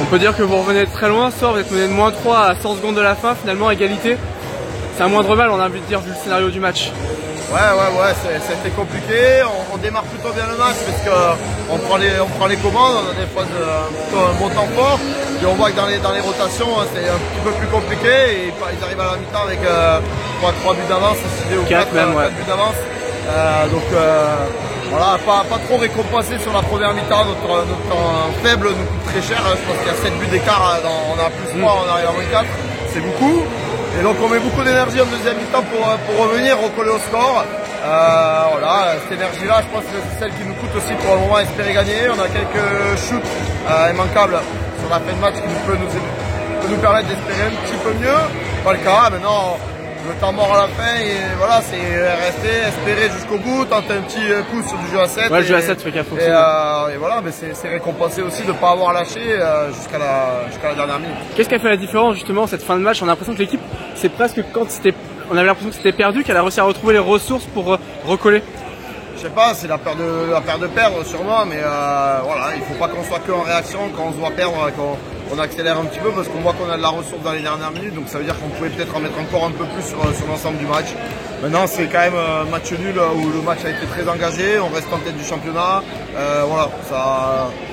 peut dire que vous revenez de très loin, vous êtes mené de -3 à 100 secondes de la fin, finalement égalité. C'est un moindre mal, on a envie de dire, vu le scénario du match. Ouais, c'était compliqué. On démarre plutôt bien le match parce qu'on prend les commandes, on a des fois plutôt un bon temps fort. Et on voit que dans les rotations, c'est un petit peu plus compliqué. Et ils arrivent à la mi-temps avec 3 buts d'avance, 6 ou 4 buts d'avance. Voilà, pas trop récompensé sur la première mi-temps. Notre temps faible nous coûte très cher. Je pense qu'il y a 7 buts d'écart. On a plus 3, on arrive à moins 4. C'est beaucoup. Et donc on met beaucoup d'énergie en deuxième mi-temps pour revenir, recoller au score. Voilà, cette énergie-là, je pense que c'est celle qui nous coûte aussi pour le moment espérer gagner. On a quelques shoots immanquables sur la fin de match qui peut nous permettre d'espérer un petit peu mieux. Pas le cas, maintenant le temps mort à la fin et voilà, c'est rester, espérer jusqu'au bout, tenter un petit coup sur du jeu à 7. Ouais, le jeu à 7 fait qu'il faut. Et voilà, mais c'est récompensé aussi de ne pas avoir lâché jusqu'à la dernière minute. Qu'est-ce qui a fait la différence justement cette fin de match? On a l'impression que l'équipe, c'est presque on avait l'impression que c'était perdu, qu'elle a réussi à retrouver les ressources pour recoller. Je sais pas, c'est la peur de perdre sûrement, mais voilà, il faut pas qu'on soit que en réaction quand on se voit perdre, qu'on accélère un petit peu parce qu'on voit qu'on a de la ressource dans les dernières minutes, donc ça veut dire qu'on pouvait peut-être en mettre encore un peu plus sur l'ensemble du match. Maintenant c'est quand même un match nul où le match a été très engagé, on reste en tête du championnat, voilà,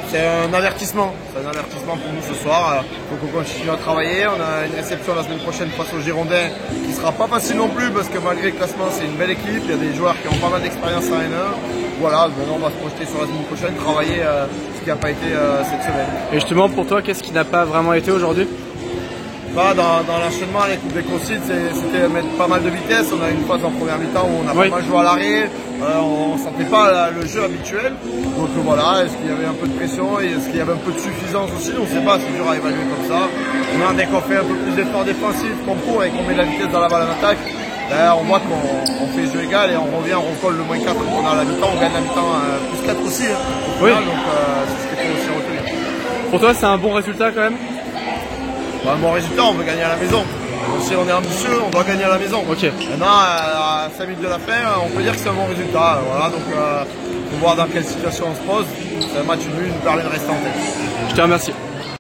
c'est un avertissement, pour nous ce soir. Il faut qu'on continue à travailler, on a une réception la semaine prochaine face aux Girondins qui sera pas facile non plus parce que malgré le classement c'est une belle équipe, il y a des joueurs qui ont pas mal d'expérience en N1. Voilà, maintenant on va se projeter sur la semaine prochaine, travailler ce qui n'a pas été cette semaine. Et justement pour toi, qu'est-ce qui n'a pas vraiment été aujourd'hui? Dans l'enchaînement, les coupes des consignes, c'était mettre pas mal de vitesse. On a une phase en première mi-temps où on a pas mal joué à l'arrêt. On ne sentait pas le jeu habituel. Donc voilà, est-ce qu'il y avait un peu de pression et est-ce qu'il y avait un peu de suffisance aussi? On ne sait pas, c'est dur à évaluer comme ça. Dès qu'on fait un peu plus d'efforts défensifs, qu'on court et qu'on met de la vitesse dans la balle en attaque, on voit qu'on fait jeu égal et on revient, on recolle le -4 qu'on a à la mi-temps. On gagne la mi-temps plus 4 aussi. Au final, donc c'est ce qu'il faut aussi retenir. Pour toi, c'est un bon résultat quand même? Un bon résultat, on veut gagner à la maison. Donc, si on est ambitieux, on doit gagner à la maison. Ok. Maintenant, à 5 minutes de la fin, on peut dire que c'est un bon résultat. Voilà, donc il faut voir dans quelle situation on se pose. C'est un match nul, nous permet de rester en tête. Je te remercie.